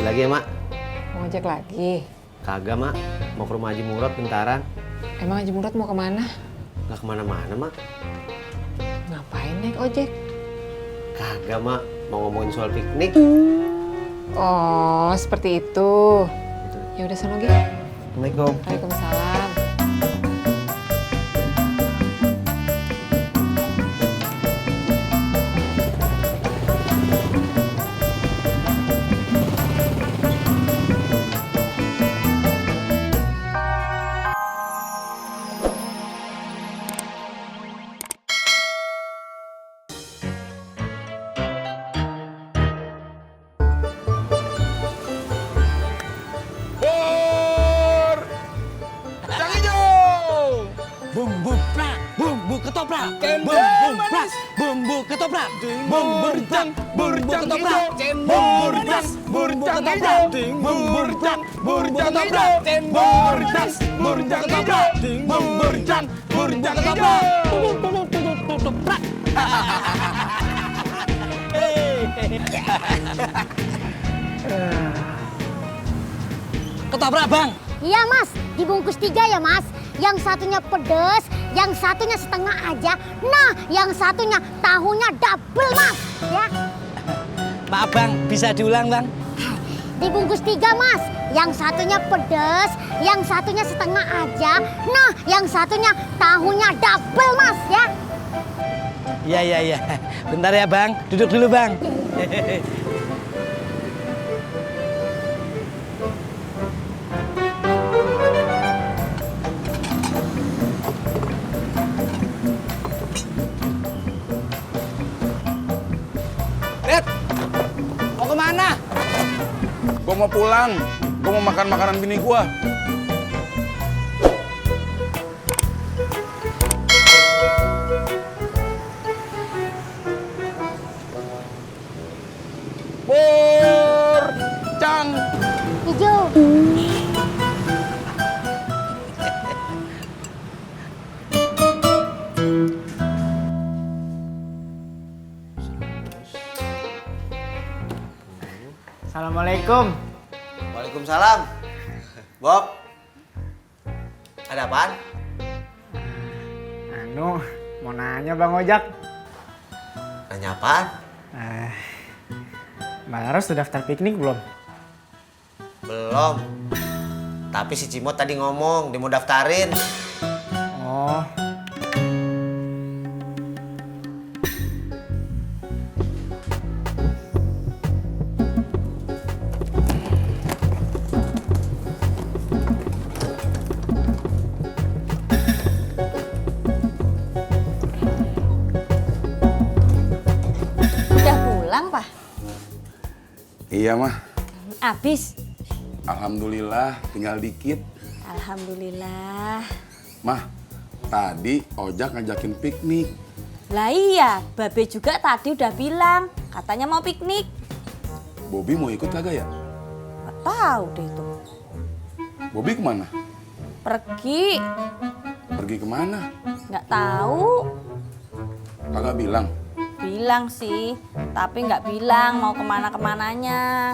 lagi ya, Mak? Mau ngojek lagi? Kagak, Mak. Mau ke rumah Haji Murad bentaran. Emang Haji Murad mau kemana? Nggak kemana-mana, Mak. Ngapain naik ojek? Kagak, Mak. Mau ngomongin soal piknik. Oh, seperti itu. Ya udah sono Gi. Assalamualaikum. Waalaikumsalam. Bumbu prak, bumbu ketoprak, bumbu prak, bumbu ketoprak, bumbu rencang, bumbu ketoprak, bumbu rencang, bumbu ketoprak, bumbu rencang, bumbu ketoprak, bumbu rencang, bumbu rencang ketoprak, bumbu rencang, bumbu rencang ketoprak, ketoprak. Ketoprak, Bang. Iya mas, dibungkus 3 ya mas. Yang satunya pedes, yang satunya setengah aja. Nah, yang satunya tahunya double mas. Ya, Maaf Bang, bisa diulang Bang? dibungkus 3 mas. Yang satunya pedes, yang satunya setengah aja. Nah, yang satunya tahunya double mas ya. Iya. Bentar ya Bang, duduk dulu Bang. Bet, mau kemana? Gue mau pulang, gue mau makan makanan bini gue. Pur, Cang. Hijau. Assalamualaikum. Waalaikumsalam. Bob. Ada apaan? Mau nanya Bang Ojak. Nanya apaan? Mbak Laras sudah daftar piknik belum? Belum. Tapi si Cimot tadi ngomong, dia mau daftarin. Oh, Udah pulang, Pak? Iya mah, Abis? alhamdulillah tinggal dikit. Alhamdulillah. Mah, tadi Ojak ngajakin piknik. Lah iya, Babe juga tadi udah bilang, katanya mau piknik. Bobby mau ikut kagak ya? Gak tahu deh itu. Bobby kemana? Pergi, Pergi kemana? nggak tahu. Kagak bilang. Bilang sih, tapi nggak bilang mau kemana-kemananya.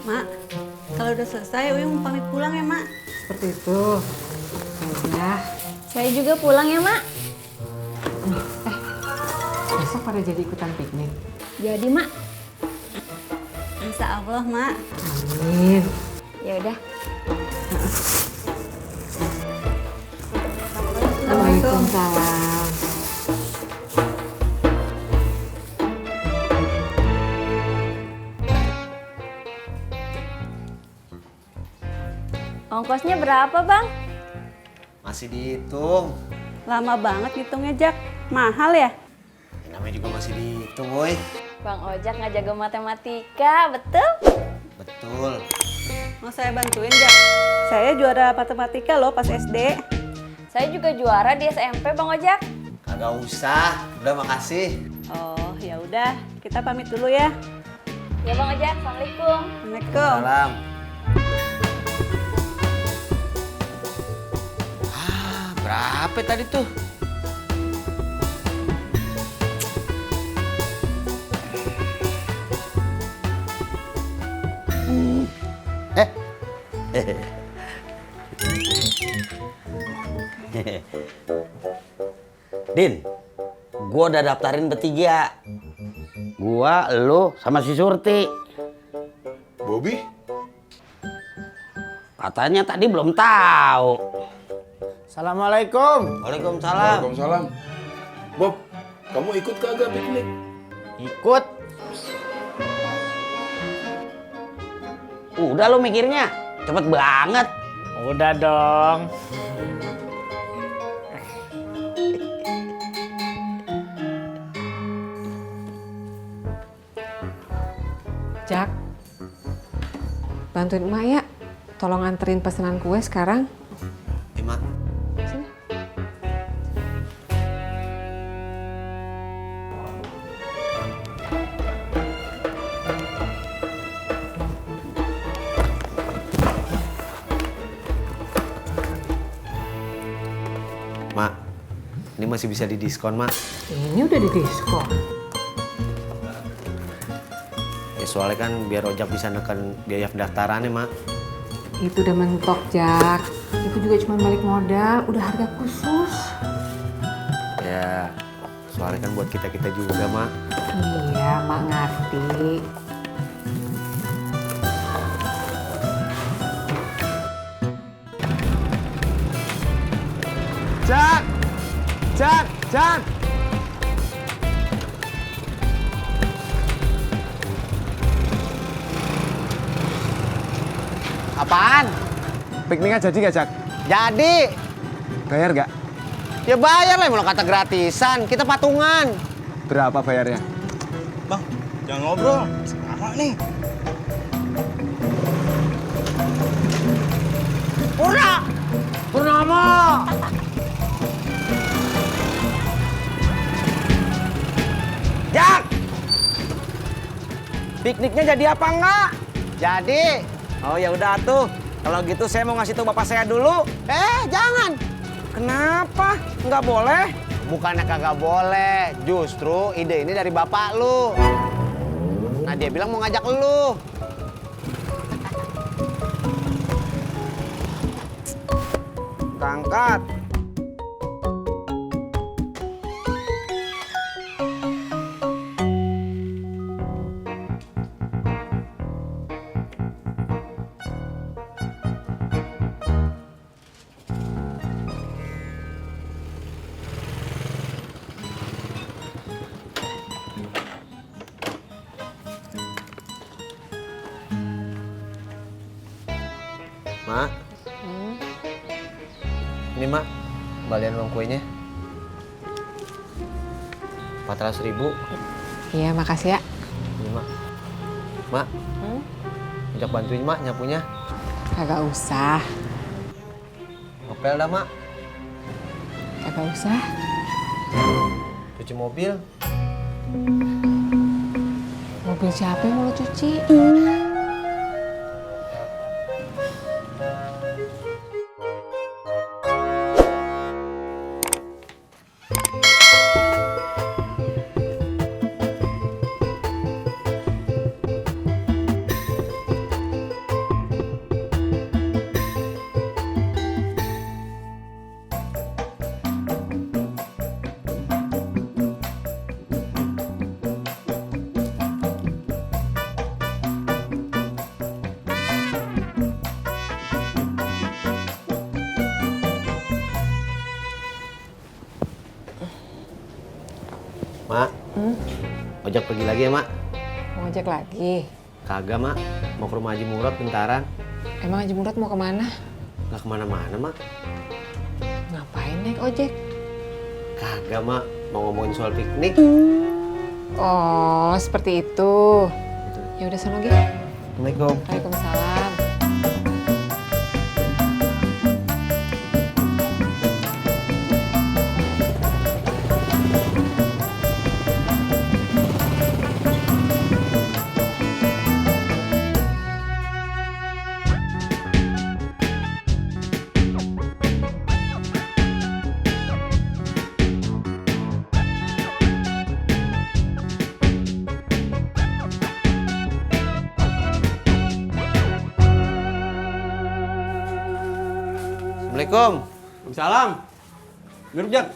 Mak, kalau udah selesai, Uy mau pamit pulang ya, Mak. Seperti itu. Ya, Saya juga pulang ya, Mak. besok pada jadi ikutan piknik. Jadi, Mak. Insya Allah, Mak. Amin. Ya udah. Waalaikumsalam. Ongkosnya berapa, Bang? Masih dihitung. Lama banget ngitungnya, Jak. Mahal ya? Ya, namanya juga masih dihitung, boy. Bang Ojak nggak jago matematika, betul? Betul. Mau saya bantuin, Jak? Saya juara matematika loh pas SD. Saya juga juara di SMP, Bang Ojak. Kagak usah. Udah, makasih. Oh, ya udah. Kita pamit dulu ya. Ya, Bang Ojak. Assalamualaikum. Assalamualaikum. Salam. Berapa tadi tuh? Din, gua udah daftarin bertiga. Gua, lu, sama si Surti. Bobby? Katanya tadi belum tahu. Assalamualaikum. Waalaikumsalam. Waalaikumsalam. Bob, kamu ikut kagak piknik? Ikut. Udah lu mikirnya, cepet banget. Udah dong. Jak, bantuin emak ya. Tolong anterin pesanan kue sekarang. Mak. Sini. Mak, ini masih bisa didiskon, Mak. Ini udah di diskon. Ya soalnya kan biar ojek bisa neken biaya pendaftarannya, Mak. Itu udah mentok, Jak. Itu juga cuma balik modal, udah harga khusus. Ya, soalnya kan buat kita-kita juga, Mak. Iya, Mak ngerti. Jak! Jak! Jak! Apaan? Pikniknya jadi nggak, Jak? Jadi. Bayar nggak? Ya bayar lah, kalau kata gratisan. Kita patungan. Berapa bayarnya? Bang, jangan ngobrol. Lama nih. Purnomo! Jak! Pikniknya jadi apa enggak? Jadi. Oh ya udah tuh. Kalau gitu saya mau ngasih tahu bapak saya dulu. Jangan. Kenapa? Nggak boleh? Bukannya kagak boleh. Justru ide ini dari bapak lu. Nah, dia bilang mau ngajak lu. Angkat. Mak. Ini, Mak. Kembalian uang kuenya. 400.000. Iya, makasih ya. Ini, Mak. Mak. Ajak bantuin, Mak, nyapunya. Kagak usah. Ngepel dah, Mak. Kagak usah. Cuci mobil. Mobil siapa yang mau lo cuci? Mak. Ojek pergi lagi ya, Mak? Mau ojek lagi? Kagak, Mak. Mau ke rumah Haji Murad bentaran. Emang Haji Murad mau kemana? Nggak kemana-mana, Mak. Ngapain naik ojek? Kagak, Mak. Mau ngomongin soal piknik. Oh, seperti itu. Ya udah sono gitu. Assalamualaikum. Waalaikumsalam. Assalamualaikum. Waalaikumsalam. Mirip, Jak.